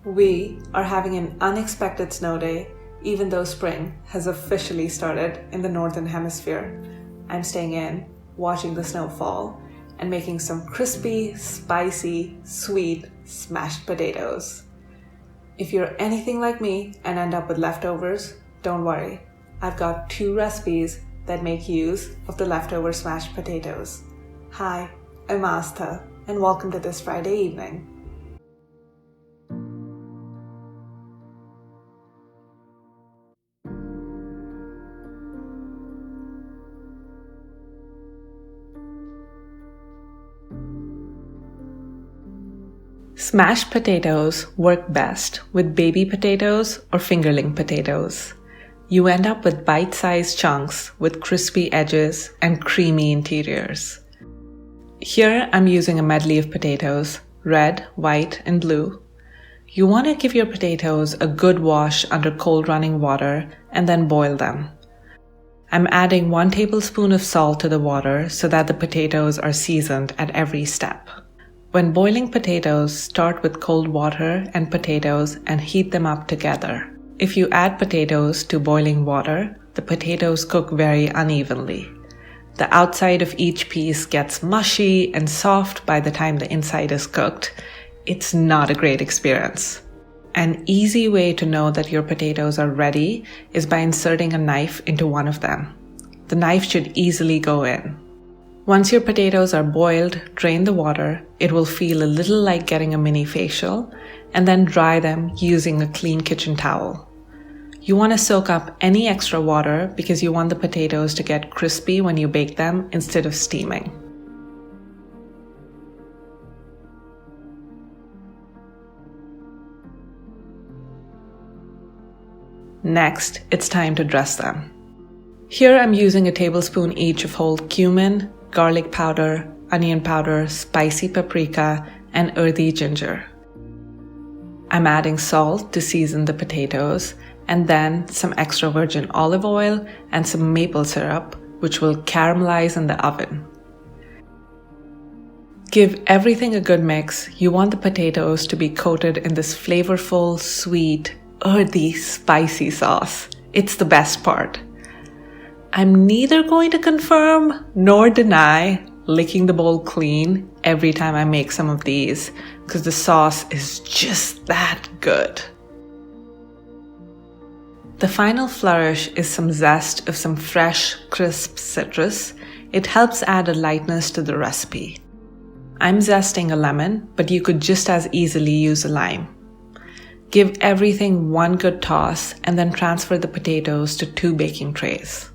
We are having an unexpected snow day, even though spring has officially started in the Northern Hemisphere. I'm staying in, watching the snow fall, and making some crispy, spicy, sweet, smashed potatoes. If you're anything like me and end up with leftovers, don't worry. I've got 2 recipes that make use of the leftover smashed potatoes. Hi, I'm Astha, and welcome to this Friday evening. Smashed potatoes work best with baby potatoes or fingerling potatoes. You end up with bite-sized chunks with crispy edges and creamy interiors. Here I'm using a medley of potatoes, red, white, and blue. You want to give your potatoes a good wash under cold running water and then boil them. I'm adding 1 tablespoon of salt to the water so that the potatoes are seasoned at every step. When boiling potatoes, start with cold water and potatoes and heat them up together. If you add potatoes to boiling water, the potatoes cook very unevenly. The outside of each piece gets mushy and soft by the time the inside is cooked. It's not a great experience. An easy way to know that your potatoes are ready is by inserting a knife into one of them. The knife should easily go in. Once your potatoes are boiled, drain the water. It will feel a little like getting a mini facial, and then dry them using a clean kitchen towel. You want to soak up any extra water because you want the potatoes to get crispy when you bake them instead of steaming. Next, it's time to dress them. Here I'm using a tablespoon each of whole cumin, garlic powder, onion powder, spicy paprika, and earthy ginger. I'm adding salt to season the potatoes, and then some extra virgin olive oil and some maple syrup, which will caramelize in the oven. Give everything a good mix. You want the potatoes to be coated in this flavorful, sweet, earthy, spicy sauce. It's the best part. I'm neither going to confirm nor deny licking the bowl clean every time I make some of these because the sauce is just that good. The final flourish is some zest of some fresh, crisp citrus. It helps add a lightness to the recipe. I'm zesting a lemon, but you could just as easily use a lime. Give everything one good toss and then transfer the potatoes to 2 baking trays.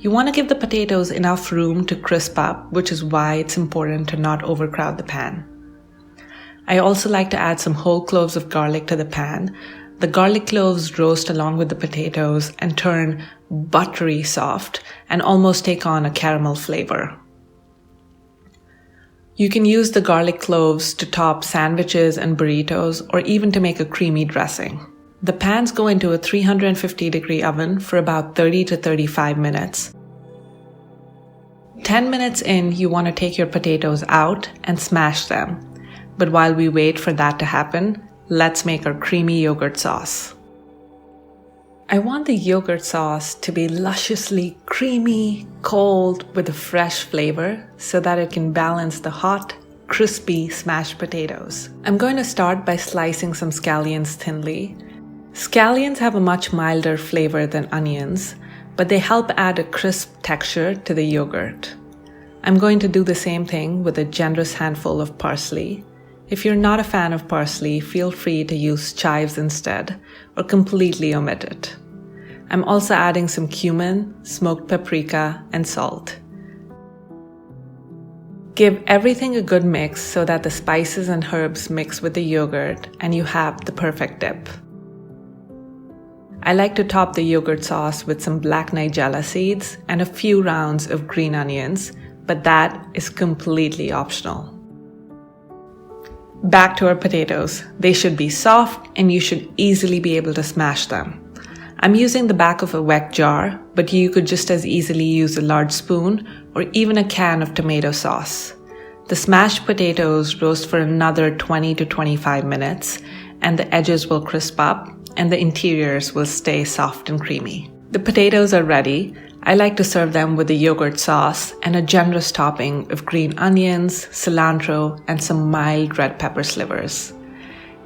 You want to give the potatoes enough room to crisp up, which is why it's important to not overcrowd the pan. I also like to add some whole cloves of garlic to the pan. The garlic cloves roast along with the potatoes and turn buttery soft and almost take on a caramel flavor. You can use the garlic cloves to top sandwiches and burritos or even to make a creamy dressing. The pans go into a 350-degree oven for about 30 to 35 minutes. 10 minutes in, you want to take your potatoes out and smash them. But while we wait for that to happen, let's make our creamy yogurt sauce. I want the yogurt sauce to be lusciously creamy, cold, with a fresh flavor so that it can balance the hot, crispy smashed potatoes. I'm going to start by slicing some scallions thinly. Scallions have a much milder flavor than onions, but they help add a crisp texture to the yogurt. I'm going to do the same thing with a generous handful of parsley. If you're not a fan of parsley, feel free to use chives instead, or completely omit it. I'm also adding some cumin, smoked paprika, and salt. Give everything a good mix so that the spices and herbs mix with the yogurt and you have the perfect dip. I like to top the yogurt sauce with some black nigella seeds and a few rounds of green onions, but that is completely optional. Back to our potatoes. They should be soft and you should easily be able to smash them. I'm using the back of a wet jar, but you could just as easily use a large spoon or even a can of tomato sauce. The smashed potatoes roast for another 20 to 25 minutes, and the edges will crisp up and the interiors will stay soft and creamy. The potatoes are ready. I like to serve them with a yogurt sauce and a generous topping of green onions, cilantro, and some mild red pepper slivers.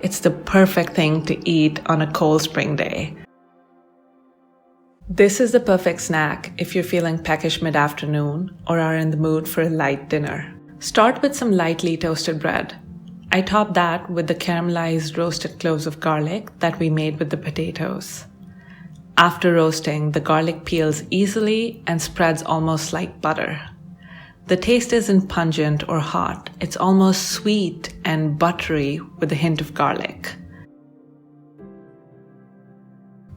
It's the perfect thing to eat on a cold spring day. This is the perfect snack if you're feeling peckish mid-afternoon or are in the mood for a light dinner. Start with some lightly toasted bread. I top that with the caramelized roasted cloves of garlic that we made with the potatoes. After roasting, the garlic peels easily and spreads almost like butter. The taste isn't pungent or hot. It's almost sweet and buttery with a hint of garlic.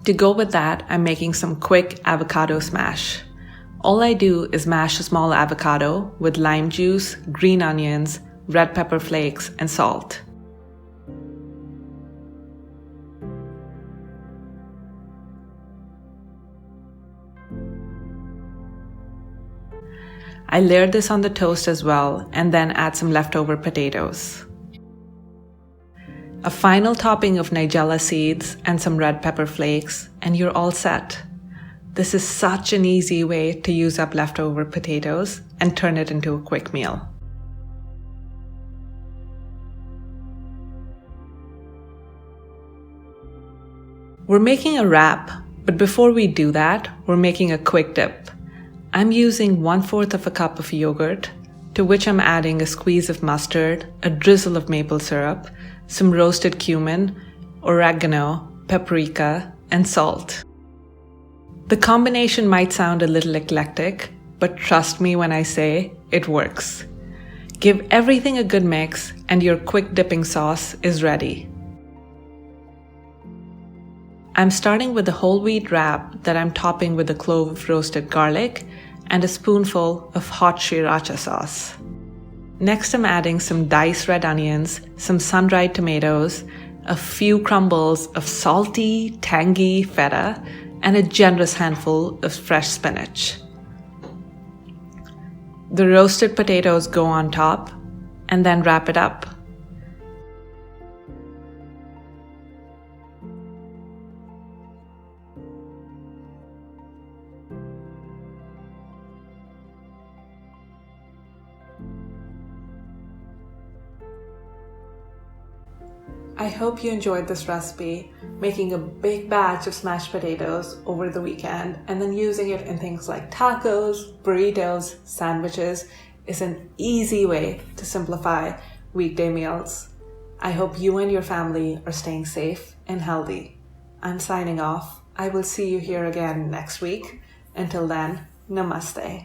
To go with that, I'm making some quick avocado smash. All I do is mash a small avocado with lime juice, green onions, red pepper flakes, and salt. I layered this on the toast as well and then add some leftover potatoes. A final topping of nigella seeds and some red pepper flakes and you're all set. This is such an easy way to use up leftover potatoes and turn it into a quick meal. We're making a wrap, but before we do that, we're making a quick dip. I'm using 1/4 of a cup of yogurt, to which I'm adding a squeeze of mustard, a drizzle of maple syrup, some roasted cumin, oregano, paprika, and salt. The combination might sound a little eclectic, but trust me when I say it works. Give everything a good mix and your quick dipping sauce is ready. I'm starting with a whole wheat wrap that I'm topping with a clove of roasted garlic and a spoonful of hot sriracha sauce. Next, I'm adding some diced red onions, some sun-dried tomatoes, a few crumbles of salty, tangy feta, and a generous handful of fresh spinach. The roasted potatoes go on top, and then wrap it up. I hope you enjoyed this recipe, making a big batch of smashed potatoes over the weekend and then using it in things like tacos, burritos, sandwiches is an easy way to simplify weekday meals. I hope you and your family are staying safe and healthy. I'm signing off. I will see you here again next week. Until then, namaste.